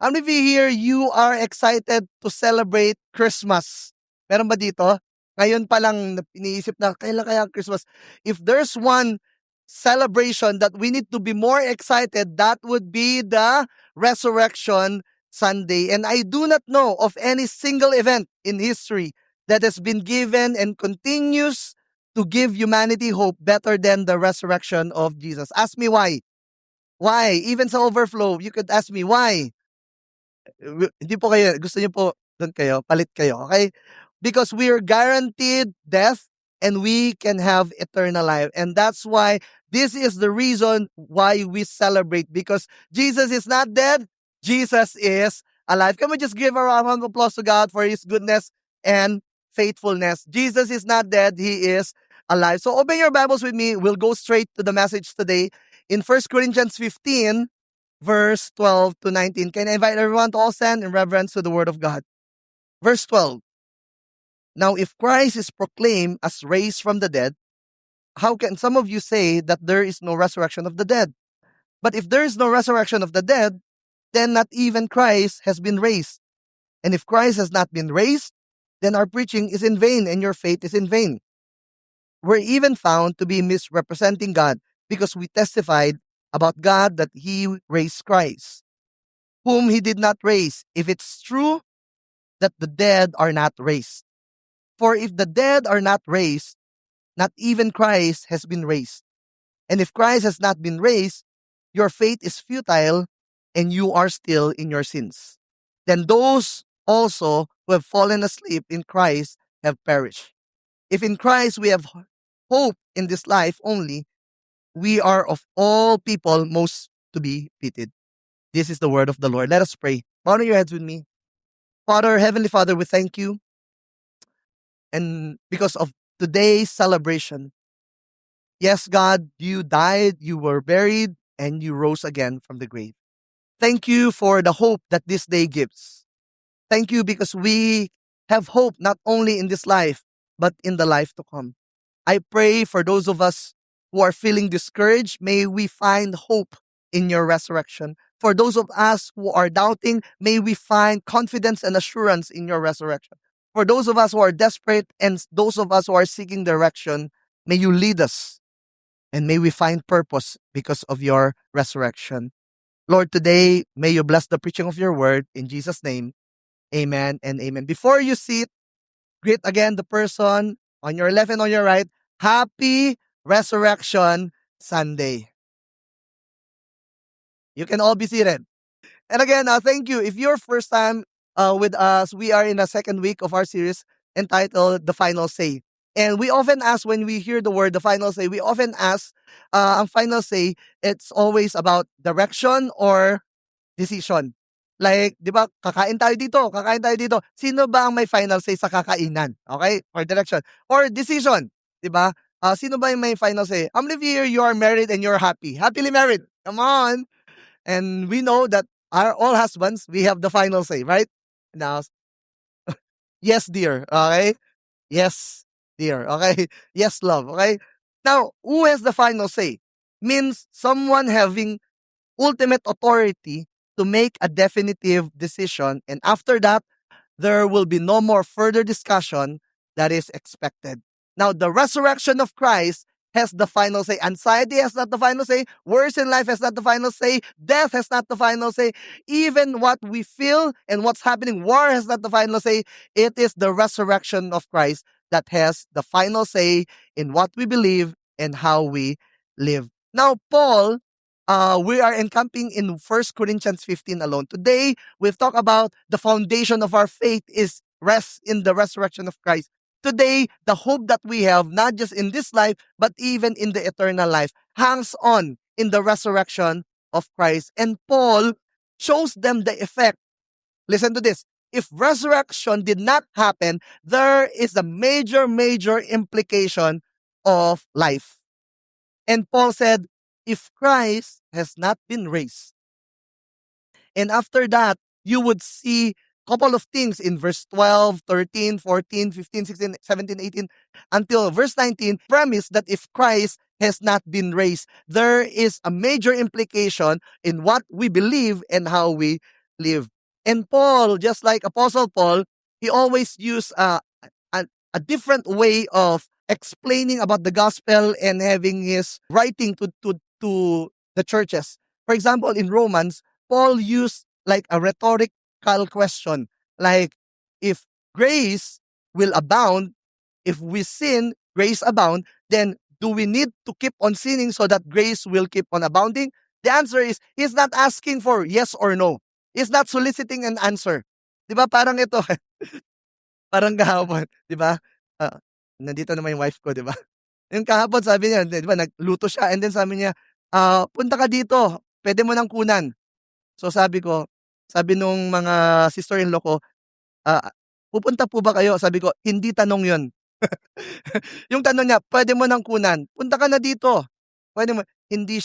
How many of you here, you are excited to celebrate Christmas? Meron ba dito? Ngayon pa lang iniisip na, kailan kaya ang Christmas? If there's one celebration that we need to be more excited, that would be the Resurrection Sunday. And I do not know of any single event in history that has been given and continues to give humanity hope better than the resurrection of Jesus. Ask me why. Why? Even sa overflow, you could ask me why. Hindi po kayo, gusto niyo po doon kayo, palit kayo, okay? Because we are guaranteed death and we can have eternal life. And that's why this is the reason why we celebrate, because Jesus is not dead, Jesus is alive. Can we just give a round of applause to God for His goodness and faithfulness? Jesus is not dead, He is alive. So open your Bibles with me. We'll go straight to the message today in 1 Corinthians 15, verse 12 to 19. Can I invite everyone to all stand in reverence to the word of God? Verse 12. Now, if Christ is proclaimed as raised from the dead, how can some of you say that there is no resurrection of the dead? But if there is no resurrection of the dead, then not even Christ has been raised. And if Christ has not been raised, then our preaching is in vain and your faith is in vain. We're even found to be misrepresenting God because we testified about God that He raised Christ, whom He did not raise, if it's true that the dead are not raised. For if the dead are not raised, not even Christ has been raised. And if Christ has not been raised, your faith is futile and you are still in your sins. Then those also who have fallen asleep in Christ have perished. If in Christ we have hope in this life only, we are of all people most to be pitied. This is the word of the Lord. Let us pray. Bow your heads with me. Father, Heavenly Father, we thank you. And because of today's celebration, yes, God, you died, you were buried, and you rose again from the grave. Thank you for the hope that this day gives. Thank you because we have hope not only in this life, but in the life to come. I pray for those of us who are feeling discouraged, may we find hope in your resurrection. For those of us who are doubting, may we find confidence and assurance in your resurrection. For those of us who are desperate and those of us who are seeking direction, may you lead us and may we find purpose because of your resurrection. Lord, today, may you bless the preaching of your word in Jesus' name. Amen and amen. Before you sit, greet again the person on your left and on your right. Happy Resurrection Sunday. You can all be seated. And again, thank you. If you're first time with us, we are in the second week of our series entitled The Final Say. And we often ask, when we hear the word, the final say, we often ask, ang final say, it's always about direction or decision. Like, di ba, kakain tayo dito. Sino ba ang may final say sa kakainan? Okay? Or direction. Or decision. Di ba? Sino ba yung may final say? How many of you here, you are married and you're happy? Happily married. Come on. And we know that all husbands, we have the final say, right? Now, yes, dear. Okay? Yes, dear. Okay? Yes, love. Okay? Now, who has the final say? Means someone having ultimate authority to make a definitive decision. And after that, there will be no more further discussion that is expected. Now, the resurrection of Christ has the final say. Anxiety has not the final say. Worries in life has not the final say. Death has not the final say. Even what we feel and what's happening, war has not the final say. It is the resurrection of Christ that has the final say in what we believe and how we live. Now, Paul, we are encamping in 1 Corinthians 15 alone. Today, we've talked about the foundation of our faith is rest in the resurrection of Christ. Today, the hope that we have, not just in this life, but even in the eternal life, hangs on in the resurrection of Christ. And Paul shows them the effect. Listen to this. If resurrection did not happen, there is a major implication of life. And Paul said, if Christ has not been raised, and after that, you would see couple of things in verse 12, 13, 14, 15, 16, 17, 18, until verse 19, premise that if Christ has not been raised, there is a major implication in what we believe and how we live. And Paul, just like Apostle Paul, he always used a different way of explaining about the gospel and having his writing to the churches. For example, in Romans, Paul used like a rhetorical question, like if grace will abound, if we sin, grace abound, then do we need to keep on sinning so that grace will keep on abounding? The answer is, he's not asking for yes or no. He's not soliciting an answer. Di ba parang ito, parang kahapon, di ba? Ah, nandito naman yung wife ko, di ba? Yung kahapon sabi niya, di ba, nagluto siya and then sabi niya, punta ka dito, pwede mo nang kunan. So sabi nung mga sister-in-law ko, ah, pupunta po ba kayo? Sabi ko, hindi tanong yon. Yung tanong niya, pwede mo nang kunan. Punta ka na dito. Pwede mo. Hindi.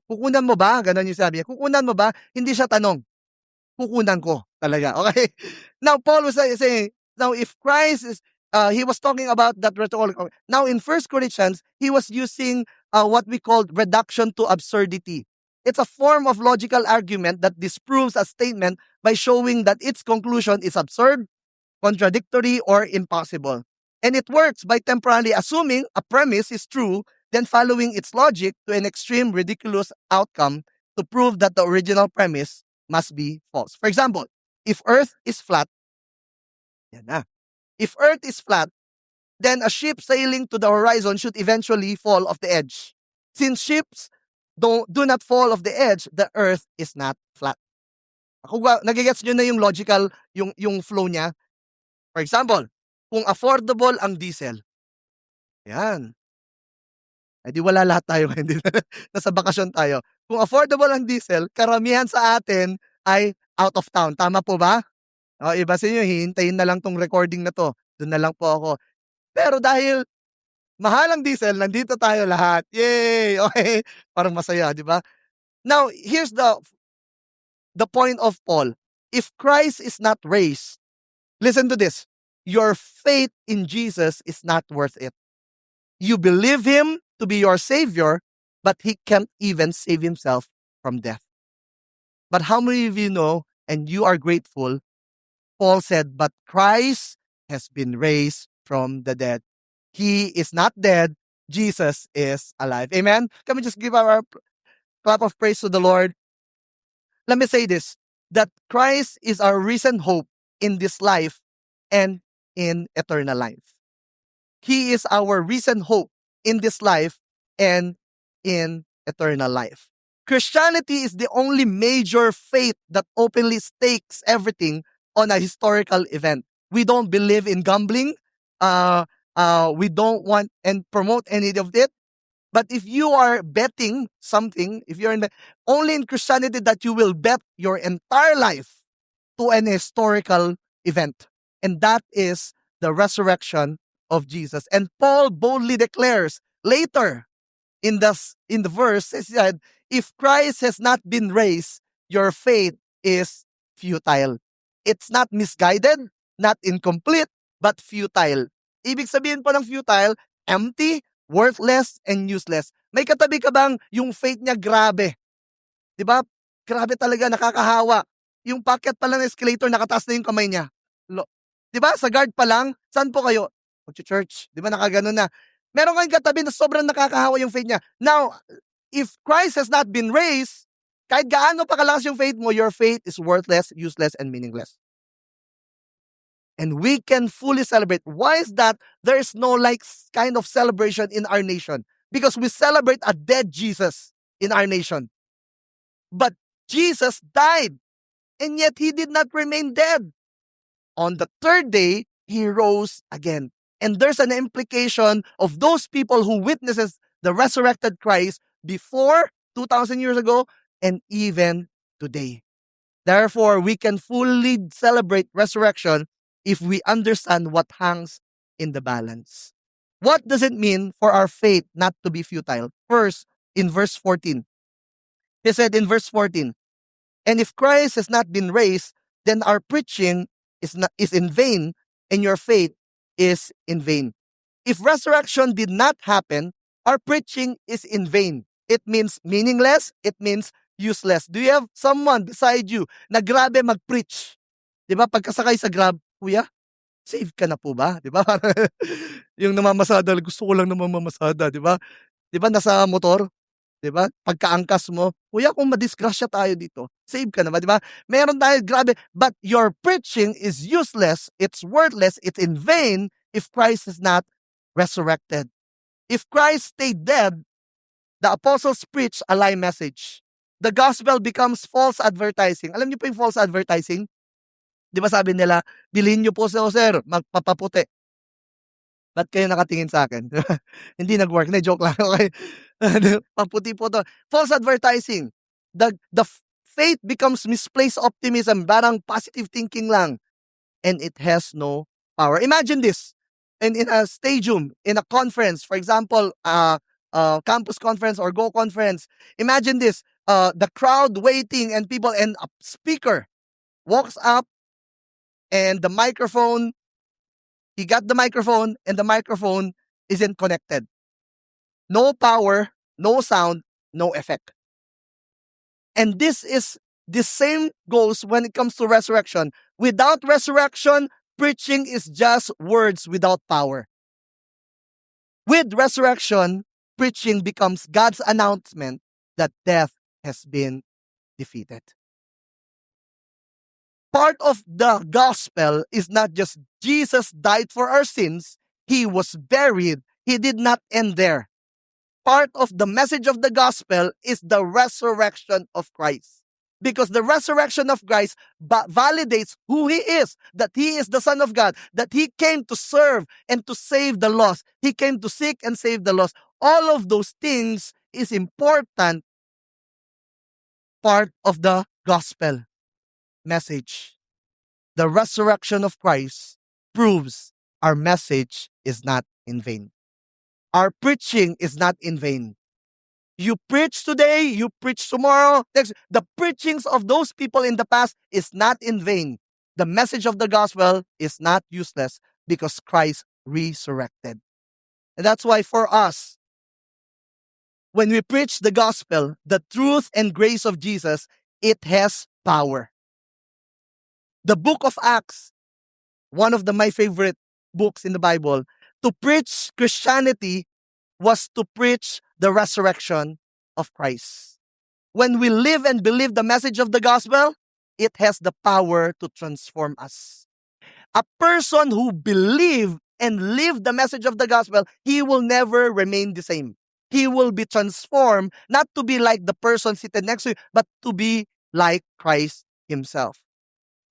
Kukunan mo ba? Ganon yung sabi niya. Kukunan mo ba? Hindi siya tanong. Kukunan ko talaga. Okay? Now, Paul was saying, now if Christ is, he was talking about that rhetorical. Now, in 1 Corinthians, he was using what we call reduction to absurdity. It's a form of logical argument that disproves a statement by showing that its conclusion is absurd, contradictory, or impossible. And it works by temporarily assuming a premise is true, then following its logic to an extreme ridiculous outcome to prove that the original premise must be false. For example, if Earth is flat, yan na. If Earth is flat, then a ship sailing to the horizon should eventually fall off the edge. Since ships do not fall off the edge, the Earth is not flat. Kung nagigets nyo na yung logical, yung flow niya. For example, kung affordable ang diesel, yan. Eh di wala lahat tayo ngayon. Nasa bakasyon tayo. Kung affordable ang diesel, karamihan sa atin ay out of town. Tama po ba? O, iba sa inyo, hihintayin na lang tong recording na to. Doon na lang po ako. Pero dahil mahal ang diesel, nandito tayo lahat. Yay! Okay? Parang masaya, di ba? Now, here's the point of Paul. If Christ is not raised, listen to this. Your faith in Jesus is not worth it. You believe him to be your savior, but he can't even save himself from death. But how many of you know, and you are grateful, Paul said, but Christ has been raised from the dead. He is not dead. Jesus is alive. Amen? Can we just give our clap of praise to the Lord? Let me say this, that Christ is our risen hope in this life and in eternal life. He is our risen hope in this life and in eternal life. Christianity is the only major faith that openly stakes everything on a historical event. We don't believe in gambling. We don't want and promote any of it. But if you are betting something, if you're only in Christianity that you will bet your entire life to an historical event. And that is the resurrection of Jesus. And Paul boldly declares later in the verse, he said, if Christ has not been raised, your faith is futile. It's not misguided, not incomplete, but futile. Ibig sabihin po ng futile, empty, worthless, and useless. May katabi ka bang yung faith niya grabe? Diba? Grabe talaga, nakakahawa. Yung packet pa lang ng escalator, nakataas na yung kamay niya. Diba? Sa guard pa lang, saan po kayo? Mag-church. Diba? Nakaganon na. Meron kayong katabi na sobrang nakakahawa yung faith niya. Now, if Christ has not been raised, kahit gaano pa kalakas yung faith mo, your faith is worthless, useless, and meaningless. And we can fully celebrate. Why is that? There is no like kind of celebration in our nation. Because we celebrate a dead Jesus in our nation. But Jesus died. And yet he did not remain dead. On the third day, he rose again. And there's an implication of those people who witnesses the resurrected Christ before 2,000 years ago and even today. Therefore, we can fully celebrate resurrection if we understand what hangs in the balance. What does it mean for our faith not to be futile? First, in verse 14. He said in verse 14, and if Christ has not been raised, then our preaching is in vain, and your faith is in vain. If resurrection did not happen, our preaching is in vain. It means meaningless. It means useless. Do you have someone beside you na grabe mag-preach? 'Di ba pagkasakay sa Grab, "Kuya, save ka na po ba?" 'Di ba? Yung namamasada, gusto ko lang naman mamasada, 'di ba? 'Di ba nasa motor, 'di ba? Pagkaangkas mo, "Kuya, kung madisgrasya tayo dito, save ka na ba?" 'Di ba? Meron tayo grabe, but your preaching is useless, it's worthless, it's in vain if Christ is not resurrected. If Christ stayed dead, the apostles preach a lie message. The gospel becomes false advertising. Alam niyo po yung false advertising? 'Di ba sabi nila, "Bilhin niyo po ako sir, magpapaputi." Ba't kayo nakatingin sa'kin? Hindi nag-work, hindi joke lang, okey. Paputi po 'to. False advertising. The faith becomes misplaced optimism, parang positive thinking lang, and it has no power. Imagine this, in a stadium, in a conference, for example, campus conference or Go conference. Imagine this, the crowd waiting and people, and a speaker walks up and the microphone, he got the microphone and the microphone isn't connected. No power, no sound, no effect. And the same goes when it comes to resurrection. Without resurrection, preaching is just words without power. With resurrection, preaching becomes God's announcement that death has been defeated. Part of the gospel is not just Jesus died for our sins, he was buried. He did not end there. Part of the message of the gospel is the resurrection of Christ. Because the resurrection of Christ validates who he is, that he is the Son of God, that he came to serve and to save the lost. He came to seek and save the lost. All of those things is important part of the gospel message. The resurrection of Christ proves our message is not in vain. Our preaching is not in vain. You preach today, you preach tomorrow. The preachings of those people in the past is not in vain. The message of the gospel is not useless because Christ resurrected. And that's why for us, when we preach the gospel, the truth and grace of Jesus, it has power. The book of Acts, one of my favorite books in the Bible, to preach Christianity was to preach the resurrection of Christ. When we live and believe the message of the gospel, it has the power to transform us. A person who believe and live the message of the gospel, he will never remain the same. He will be transformed, not to be like the person seated next to you, but to be like Christ himself.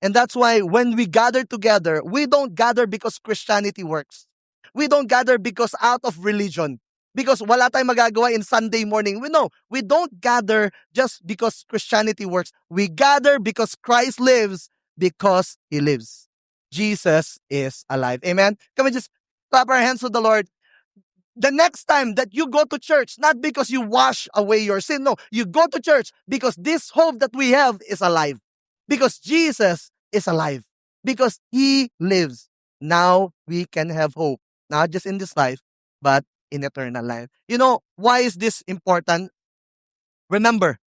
And that's why when we gather together, we don't gather because Christianity works. We don't gather because out of religion. Because wala tayong magagawa in Sunday morning. We don't gather just because Christianity works. We gather because Christ lives, because he lives. Jesus is alive. Amen? Can we just clap our hands to the Lord? The next time that you go to church, not because you wash away your sin. No, you go to church because this hope that we have is alive. Because Jesus is alive. Because he lives. Now we can have hope. Not just in this life, but in eternal life. You know, why is this important? Remember,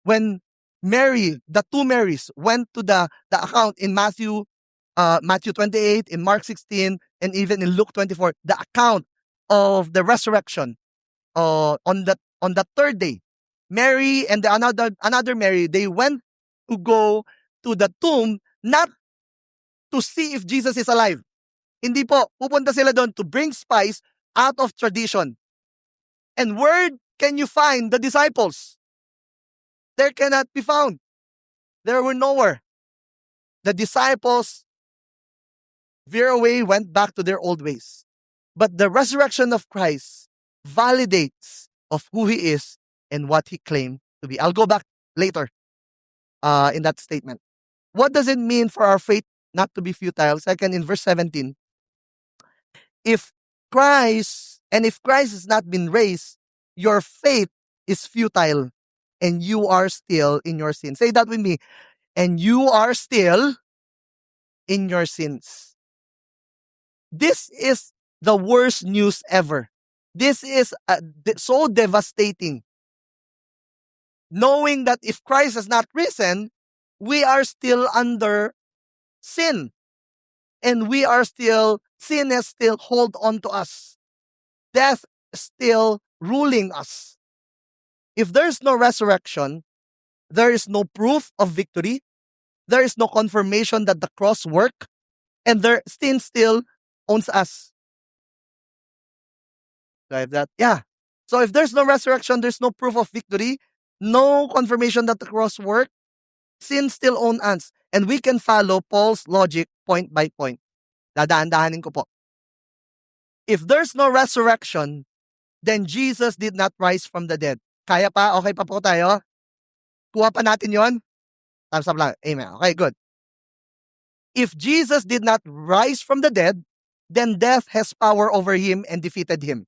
when Mary, the two Marys, went to the account in Matthew 28, in Mark 16, and even in Luke 24, the account of the resurrection on the third day. Mary and another Mary, they went to go to the tomb not to see if Jesus is alive. Hindi po, pupunta sila doon to bring spice out of tradition. And where can you find the disciples? There cannot be found. There were nowhere. The disciples veer away, went back to their old ways. But the resurrection of Christ validates of who he is and what he claimed to be. I'll go back later in that statement. What does it mean for our faith not to be futile? Second, in verse 17, if Christ has not been raised, your faith is futile and you are still in your sins. Say that with me. And you are still in your sins. This is the worst news ever. This is so devastating. knowing that if Christ has not risen, we are still under sin. And sin has still hold on to us. Death is still ruling us. If there's no resurrection, there is no proof of victory. There is no confirmation that the cross worked. And sin still owns us. Do I have that? Yeah. So if there's no resurrection, there's no proof of victory, no confirmation that the cross worked, sin still owns us. And we can follow Paul's logic point by point. Dadaan-dahanin ko po. If there's no resurrection, then Jesus did not rise from the dead. Kaya pa? Okay pa po tayo? Kuha pa natin yon? Thumbs up lang. Amen. Okay, good. If Jesus did not rise from the dead, then death has power over him and defeated him.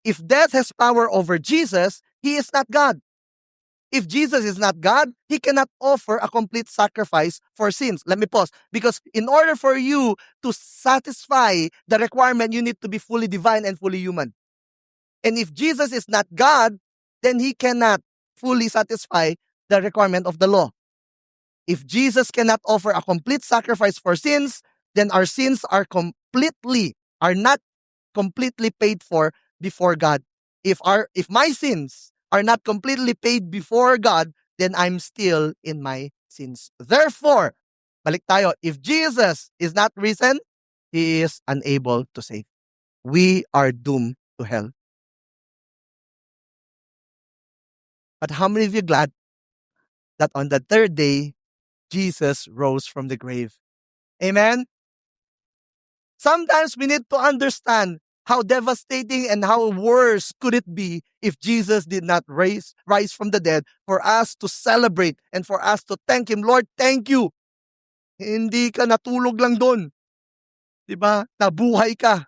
If death has power over Jesus, he is not God. If Jesus is not God, he cannot offer a complete sacrifice for sins. Let me pause. Because in order for you to satisfy the requirement, you need to be fully divine and fully human. And if Jesus is not God, then he cannot fully satisfy the requirement of the law. If Jesus cannot offer a complete sacrifice for sins, then our sins are not completely paid for before God. If my sins are not completely paid before God, then I'm still in my sins. Therefore, balik tayo, if Jesus is not risen, he is unable to save. We are doomed to hell. But how many of you glad that on the third day, Jesus rose from the grave? Amen? Sometimes we need to understand how devastating and how worse could it be if Jesus did not rise from the dead for us to celebrate and for us to thank Him. Lord, thank you. Hindi ka natulog lang doon. Diba? Nabuhay ka.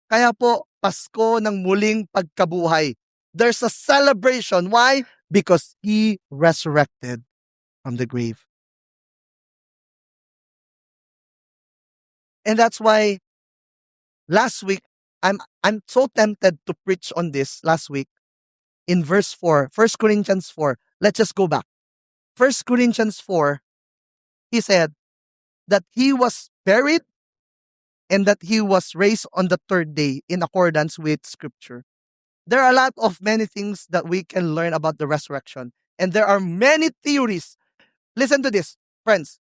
Kaya po, Pasko ng muling pagkabuhay. There's a celebration. Why? Because He resurrected from the grave. And that's why last week, I'm so tempted to preach on this last week in verse 4, 1 Corinthians 4. Let's just go back. 1 Corinthians 4, he said that he was buried and that he was raised on the third day in accordance with Scripture. There are a lot of many things that we can learn about the resurrection. And there are many theories. Listen to this, friends.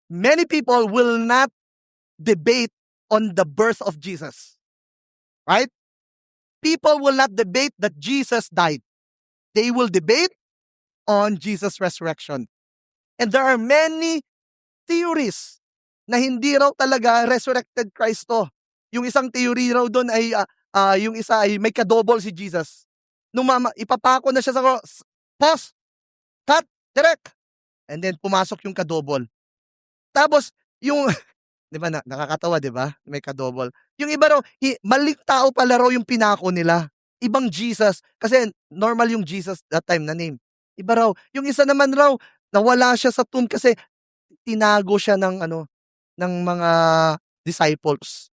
Many people will not debate on the birth of Jesus. Right? People will not debate that Jesus died. They will debate on Jesus' resurrection. And there are many theories na hindi raw talaga resurrected Christ to. Yung isang theory raw doon ay yung isa ay may kadouble si Jesus. Nung ipapako na siya sa cross, pause, cut, direct. And then pumasok yung kadouble. Tapos yung di ba nakakatawa, di ba? May kadouble. Yung iba raw, maling tao pala raw yung pinako nila. Ibang Jesus. Kasi normal yung Jesus that time na name. Iba raw. Yung isa naman raw, nawala siya sa tomb kasi tinago siya ng mga disciples.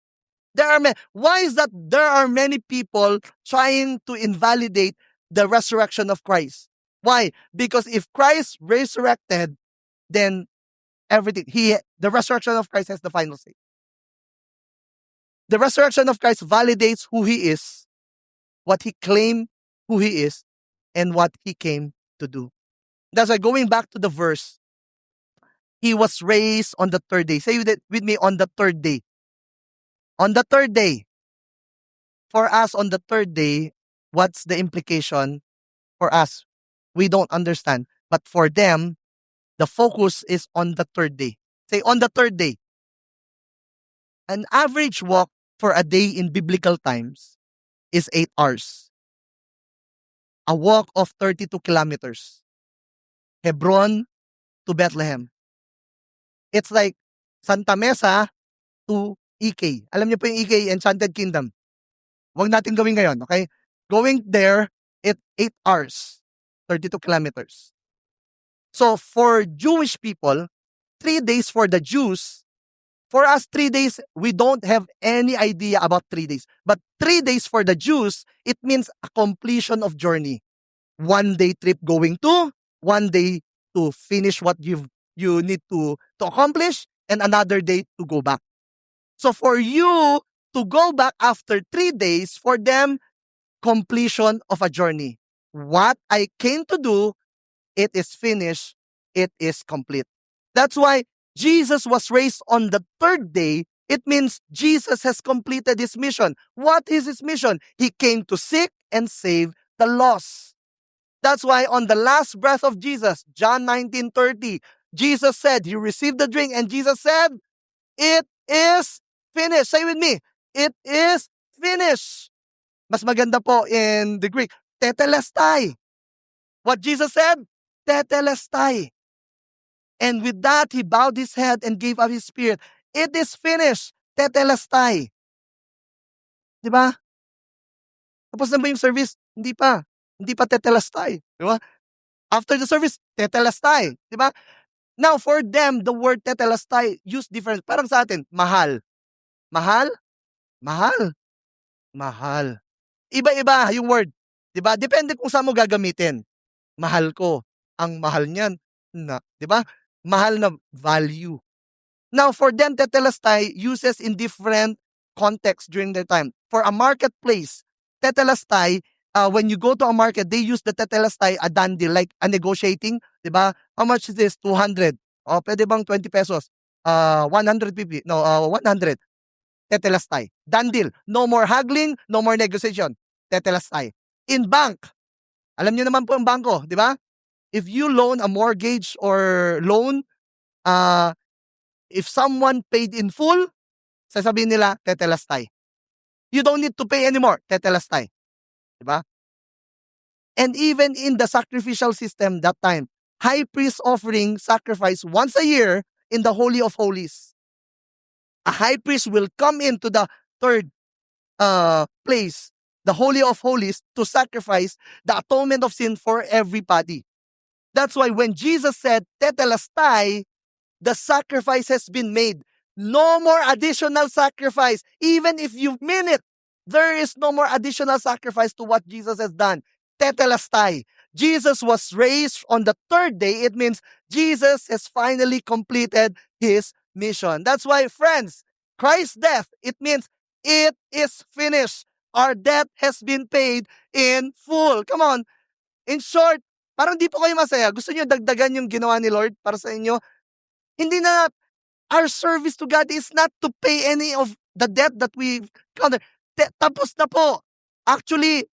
Why is that there are many people trying to invalidate the resurrection of Christ? Why? Because if Christ resurrected, then the resurrection of Christ has the final say. The resurrection of Christ validates who He is, what He claimed who He is, and what He came to do. That's why going back to the verse, He was raised on the third day. Say with me, on the third day. On the third day. For us, on the third day, what's the implication for us? We don't understand. But for them, the focus is on the third day. Say, on the third day. An average walk for a day in biblical times is 8 hours. A walk of 32 kilometers. Hebron to Bethlehem. It's like Santa Mesa to EK. Alam niyo po yung EK, Enchanted Kingdom. Huwag natin gawin ngayon, okay? Going there, it's 8 hours. 32 kilometers. So for Jewish people, 3 days for the Jews, for us 3 days, we don't have any idea about 3 days. But 3 days for the Jews, it means a completion of journey. 1 day trip going to one day to finish what you need to accomplish, and another day to go back. So for you to go back after 3 days, for them, completion of a journey. What I came to do, it is finished, it is complete. That's why Jesus was raised on the 3rd day. It means Jesus has completed his mission. What is his mission? He came to seek and save the lost. That's why on the last breath of Jesus, John 19:30, Jesus said, he received the drink and Jesus said, it is finished. Say with me, it is finished. Mas maganda po in the Greek, tetelestai. What Jesus said? Tetelestai. And with that, he bowed his head and gave up his spirit. It is finished. Tetelestai. Diba? Tapos na ba yung service? Hindi pa. Hindi pa tetelestai. Diba? After the service, tetelestai. Diba? Now, for them, the word tetelestai used different. Parang sa atin, mahal. Mahal? Mahal. Mahal. Iba-iba yung word. Diba? Depende kung saan mo gagamitin. Mahal ko. Ang mahal niyan. Na, diba? Mahal na value. Now, for them, tetelestai uses in different contexts during their time. For a marketplace, tetelestai, when you go to a market, they use the tetelestai, a dandil, like a negotiating, diba? How much is this? 200. O, pwede bang 20 pesos? 150. No, 100. Tetelestai. Dandil. No more haggling, no more negotiation. Tetelestai. In bank, alam niyo naman po ang bangko, di ba? If you loan a mortgage or loan, if someone paid in full, sasabihin nila, tetelestai. You don't need to pay anymore, tetelestai. Di ba? And even in the sacrificial system that time, high priest offering sacrifice once a year in the Holy of Holies. A high priest will come into the 3rd place, the Holy of Holies, to sacrifice the atonement of sin for everybody. That's why when Jesus said, tetelestai, the sacrifice has been made. No more additional sacrifice. Even if you mean it, there is no more additional sacrifice to what Jesus has done. Tetelestai. Jesus was raised on the 3rd day. It means Jesus has finally completed his mission. That's why, friends, Christ's death, it means it is finished. Our debt has been paid in full. Come on. In short, parang di po kayo masaya. Gusto niyo dagdagan yung ginawa ni Lord para sa inyo? Hindi na, our service to God is not to pay any of the debt that we've counted. Tapos na po. Actually,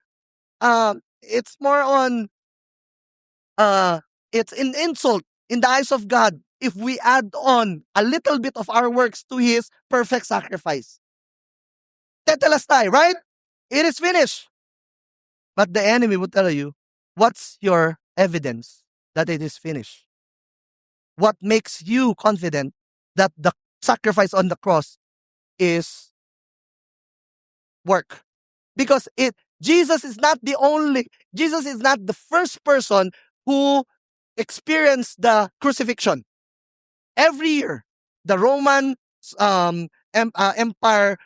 it's more on, it's an insult in the eyes of God if we add on a little bit of our works to his perfect sacrifice. Tetelestai, right? It is finished. But the enemy will tell you, what's your evidence that it is finished? What makes you confident that the sacrifice on the cross is work? Because Jesus is not the first person who experienced the crucifixion. Every year, the Roman empire,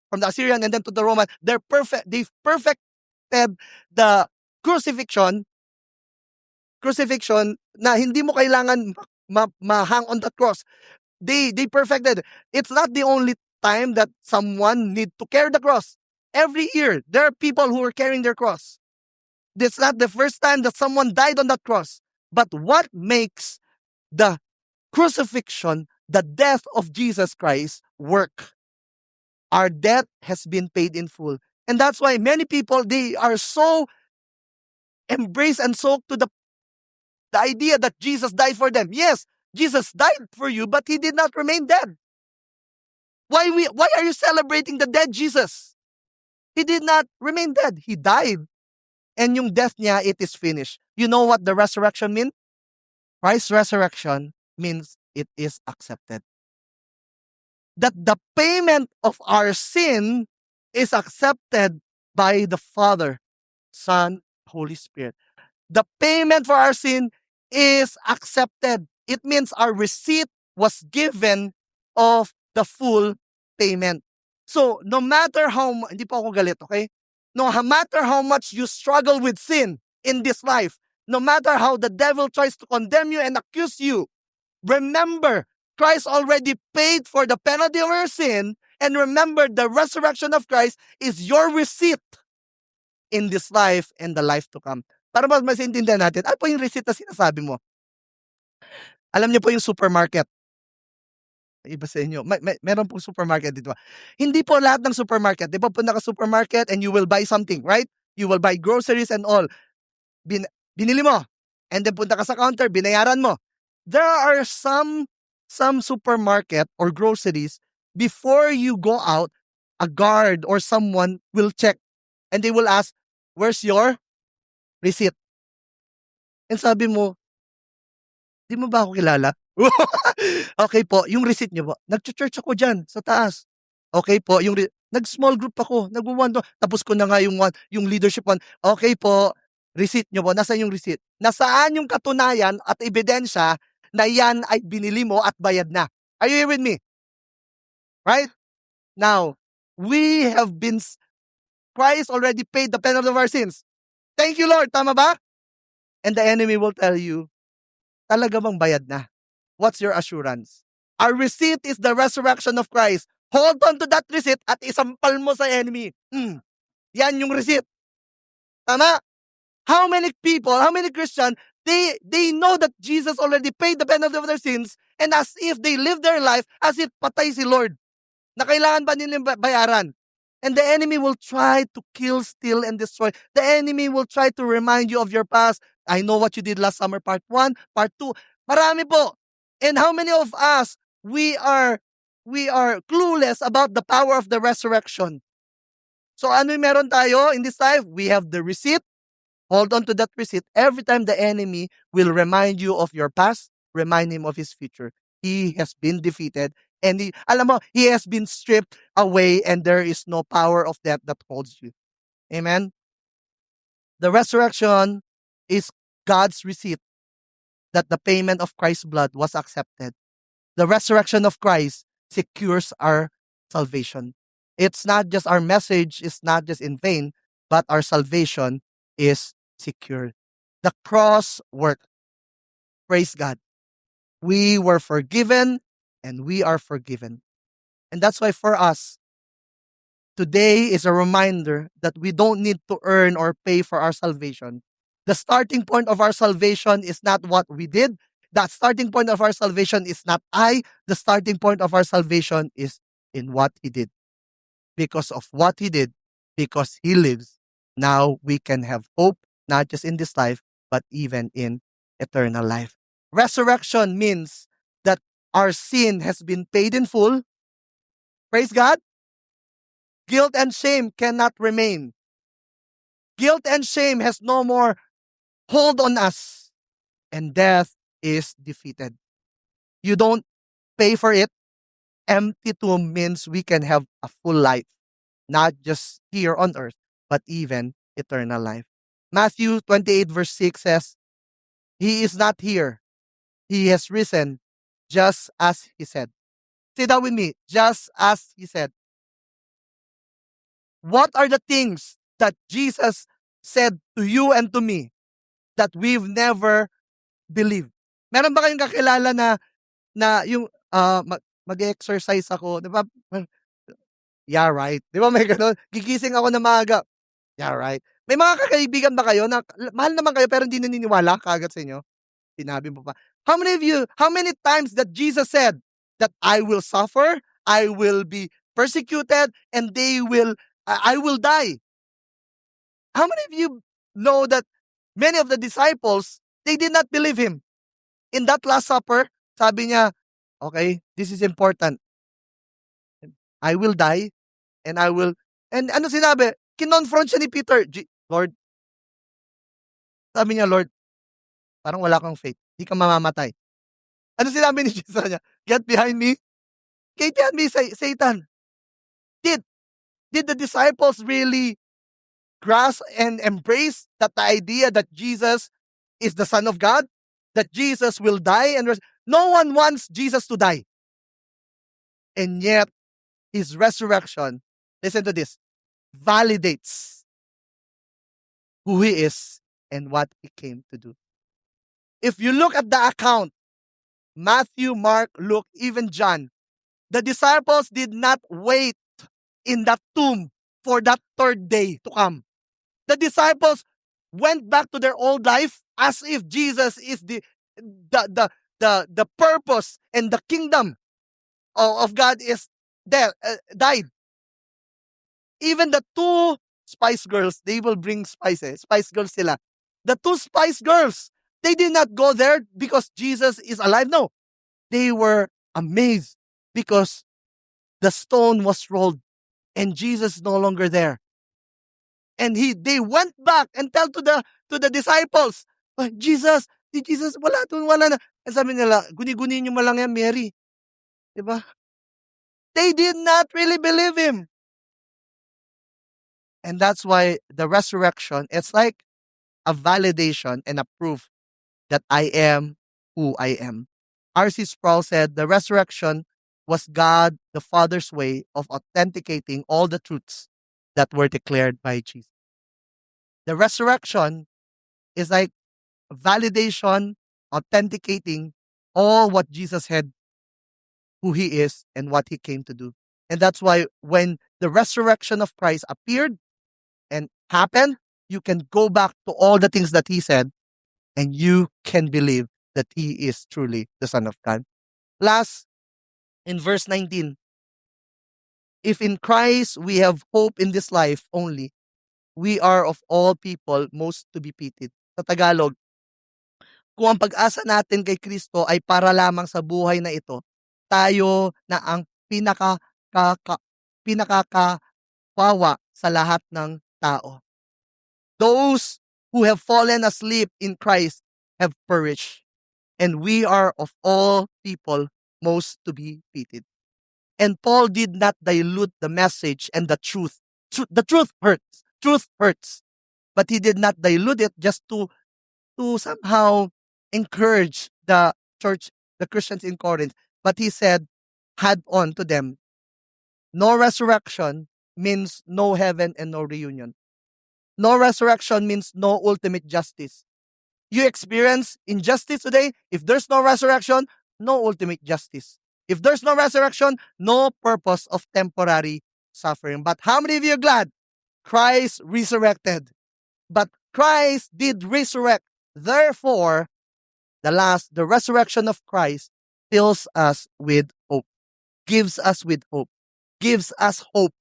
from the Assyrian and then to the Roman, they've perfected the crucifixion na hindi mo kailangan ma-hang on the cross. They perfected. It's not the only time that someone need to carry the cross. Every year, there are people who are carrying their cross. It's not the first time that someone died on that cross. But what makes the crucifixion, the death of Jesus Christ, work? Our debt has been paid in full. And that's why many people, they are so embraced and soaked to the idea that Jesus died for them. Yes, Jesus died for you, but he did not remain dead. Why are you celebrating the dead Jesus? He did not remain dead. He died. And yung death niya, it is finished. You know what the resurrection means? Christ's resurrection means it is accepted. That the payment of our sin is accepted by the Father, Son, Holy Spirit. The payment for our sin is accepted. It means our receipt was given of the full payment. So, no matter how, hindi po ako galit, okay? No matter how much you struggle with sin in this life, no matter how the devil tries to condemn you and accuse you, remember, Christ already paid for the penalty of your sin, and remember, the resurrection of Christ is your receipt in this life and the life to come. Para mas maintindihan natin, ano po yung receipt na sinasabi mo? Alam niyo po yung supermarket. Iba sa inyo. Meron pong supermarket dito. Hindi po lahat ng supermarket. Di ba punta ka supermarket and you will buy something, right? You will buy groceries and all. Binili mo. And then punta ka sa counter, binayaran mo. There are some supermarket or groceries, before you go out, a guard or someone will check and they will ask, where's your receipt? And sabi mo, di mo ba ako kilala? Okay po, yung receipt niyo po. Nag-church ako dyan sa taas. Okay po, nag-small group ako. Nag-1 to. Tapos ko na nga yung leadership one. Okay po, receipt niyo po. Nasaan yung receipt? Nasaan yung katunayan at ebidensya na yan ay binili mo at bayad na? Are you here with me? Right? Now, Christ already paid the penalty of our sins. Thank you, Lord. Tama ba? And the enemy will tell you, talaga bang bayad na? What's your assurance? Our receipt is the resurrection of Christ. Hold on to that receipt at isampal mo sa enemy. Yan yung receipt. Tama? How many people, how many Christians, they know that Jesus already paid the penalty of their sins, and as if they live their life as if patay si Lord. Na kailangan ba nilang bayaran? And the enemy will try to kill, steal, and destroy. The enemy will try to remind you of your past. I know what you did last summer, part 1, part 2. Marami po. And how many of us, we are clueless about the power of the resurrection? So ano yung meron tayo in this life? We have the receipt. Hold on to that receipt. Every time the enemy will remind you of your past, remind him of his future. He has been defeated. And he has been stripped away, and there is no power of death that holds you. Amen? The resurrection is God's receipt that the payment of Christ's blood was accepted. The resurrection of Christ secures our salvation. It's not just our message is not just in vain, but our salvation is secured. The cross worked. Praise God. We were forgiven and we are forgiven. And that's why for us, today is a reminder that we don't need to earn or pay for our salvation. The starting point of our salvation is not what we did. The starting point of our salvation is not I. The starting point of our salvation is in what He did. Because of what He did, because He lives, now we can have hope, not just in this life, but even in eternal life. Resurrection means that our sin has been paid in full. Praise God. Guilt and shame cannot remain. Guilt and shame has no more hold on us. And death is defeated. You don't pay for it. Empty tomb means we can have a full life. Not just here on earth, but even eternal life. Matthew 28 verse 6 says, He is not here. He has risen just as He said. Say that with me. Just as He said. What are the things that Jesus said to you and to me that we've never believed? Meron ba kayong kakilala na yung mag-exercise ako, di ba? Yeah, right. Di ba may ganun? Gigising ako na maaga. Yeah, right. May mga kakaibigan ba kayo na mahal naman kayo pero hindi naniniwala kagad sa inyo? Sinabi mo pa. How many times that Jesus said that I will suffer, I will be persecuted, and I will die? How many of you know that many of the disciples, they did not believe Him? In that Last Supper, sabi niya, okay, this is important. I will die, and ano sinabi? Kinonfront siya ni Peter, Lord, sabi niya, Lord, parang wala kang faith. Di ka mamamatay. Ano sinabi ni Jesus niya? Get behind me. Get behind me, Satan. Did the disciples really grasp and embrace that the idea that Jesus is the Son of God? That Jesus will die? No one wants Jesus to die. And yet, His resurrection, listen to this, validates who He is and what he came to do. If you look at the account, Matthew, Mark, Luke, even John, the disciples did not wait in that tomb for that third day to come. The disciples went back to their old life as if Jesus is the the purpose and the kingdom of God is there, died. Even the two spice girls, they will bring spices. Spice girls sila. The two spice girls, they did not go there because Jesus is alive. No, they were amazed because the stone was rolled and Jesus is no longer there. And they went back and tell to the disciples, "Ah, Jesus, si Jesus, wala na." And sabi nila, guni-guni nyo mo lang yan, Mary. Diba? They did not really believe him. And that's why the resurrection, it's like a validation and a proof that I am who I am. R.C. Sproul said the resurrection was God the Father's way of authenticating all the truths that were declared by Jesus. The resurrection is like validation, authenticating all what Jesus had, who he is, and what he came to do. And that's why when the resurrection of Christ appeared and happened, you can go back to all the things that he said and you can believe that he is truly the Son of God. Last, in verse 19, if in Christ we have hope in this life only, we are of all people most to be pitied. Sa Tagalog, kung ang pag-asa natin kay Kristo ay para lamang sa buhay na ito, tayo na ang pinakakawawa sa lahat ng tao. Those who have fallen asleep in Christ have perished, and we are of all people most to be pitied. And Paul did not dilute the message and the truth. The truth hurts. Truth hurts. But he did not dilute it just to somehow encourage the church, the Christians in Corinth. But he said, had on to them, no resurrection means no heaven and no reunion. No resurrection means no ultimate justice. You experience injustice today, if there's no resurrection, no ultimate justice. If there's no resurrection, no purpose of temporary suffering. But how many of you are glad? Christ resurrected. But Christ did resurrect. Therefore, the resurrection of Christ fills us with hope, gives us with hope, gives us hope.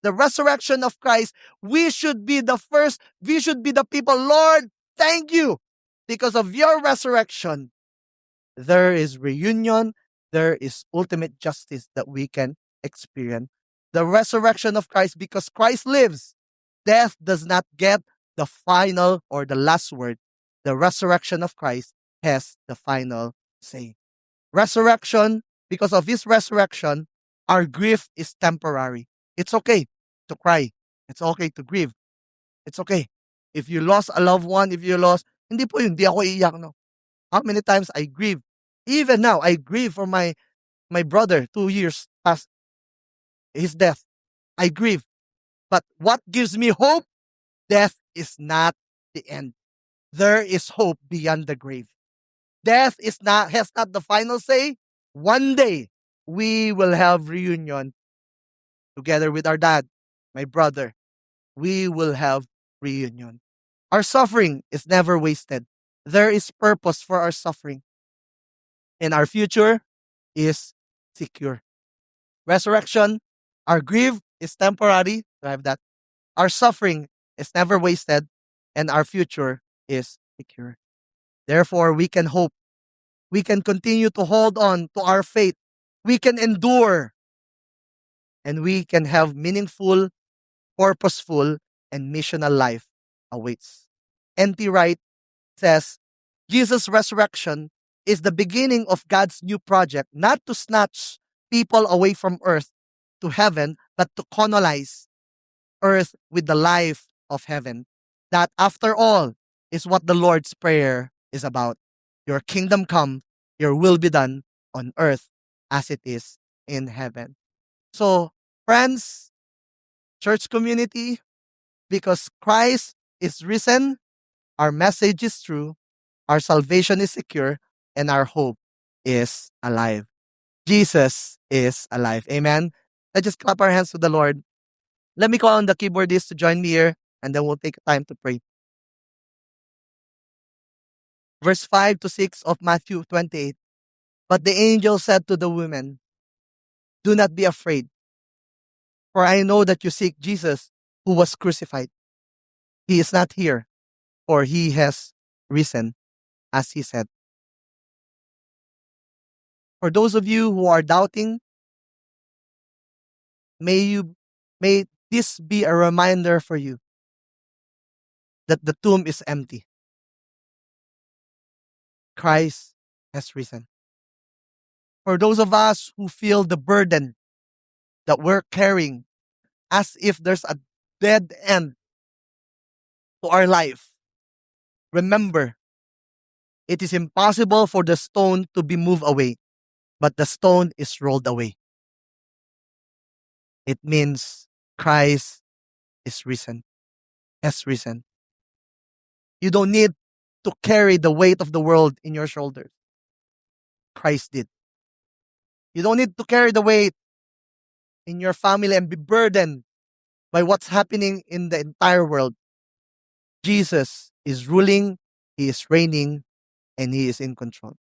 The resurrection of Christ, we should be the first, we should be the people, Lord, thank you. Because of your resurrection, there is reunion, there is ultimate justice that we can experience. The resurrection of Christ, because Christ lives, death does not get the final or the last word. The resurrection of Christ has the final say. Resurrection, because of his resurrection, our grief is temporary. It's okay to cry. It's okay to grieve. It's okay. If you lost a loved one, if you lost, hindi po yun, hindi ako iiyak, no. How many times I grieve? Even now, I grieve for my brother, 2 years past his death. I grieve. But what gives me hope? Death is not the end. There is hope beyond the grave. Death has not the final say. One day, we will have reunion together with our dad, my brother. We will have reunion. Our suffering is never wasted. There is purpose for our suffering. And our future is secure. Resurrection, our grief is temporary. I have that. Our suffering is never wasted. And our future is secure. Therefore, we can hope. We can continue to hold on to our faith. We can endure. And we can have meaningful, purposeful, and missional life awaits. N.T. Wright says, Jesus' resurrection is the beginning of God's new project, not to snatch people away from earth to heaven, but to colonize earth with the life of heaven. That, after all, is what the Lord's Prayer is about. Your kingdom come, your will be done on earth as it is in heaven. So, friends, church community, because Christ is risen, our message is true, our salvation is secure, and our hope is alive. Jesus is alive. Amen. Let's just clap our hands to the Lord. Let me call on the keyboardist to join me here, and then we'll take time to pray. Verse 5 to 6 of Matthew 28. But the angel said to the women, do not be afraid, for I know that you seek Jesus who was crucified. He is not here, for he has risen, as he said. For those of you who are doubting, may this be a reminder for you that the tomb is empty. Christ has risen. For those of us who feel the burden that we're carrying as if there's a dead end to our life, remember, it is impossible for the stone to be moved away, but the stone is rolled away. It means Christ is risen, has risen. You don't need to carry the weight of the world in your shoulders. Christ did. You don't need to carry the weight in your family and be burdened by what's happening in the entire world. Jesus is ruling, he is reigning, and he is in control.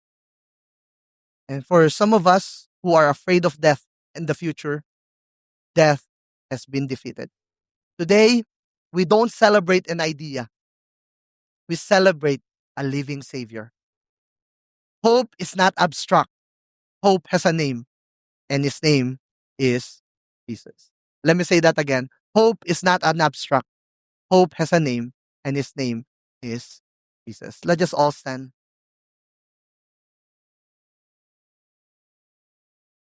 And for some of us who are afraid of death in the future, death has been defeated. Today, we don't celebrate an idea. We celebrate a living Savior. Hope is not abstract. Hope has a name, and his name is Jesus. Let me say that again. Hope is not an abstract. Hope has a name, and his name is Jesus. Let's just all stand.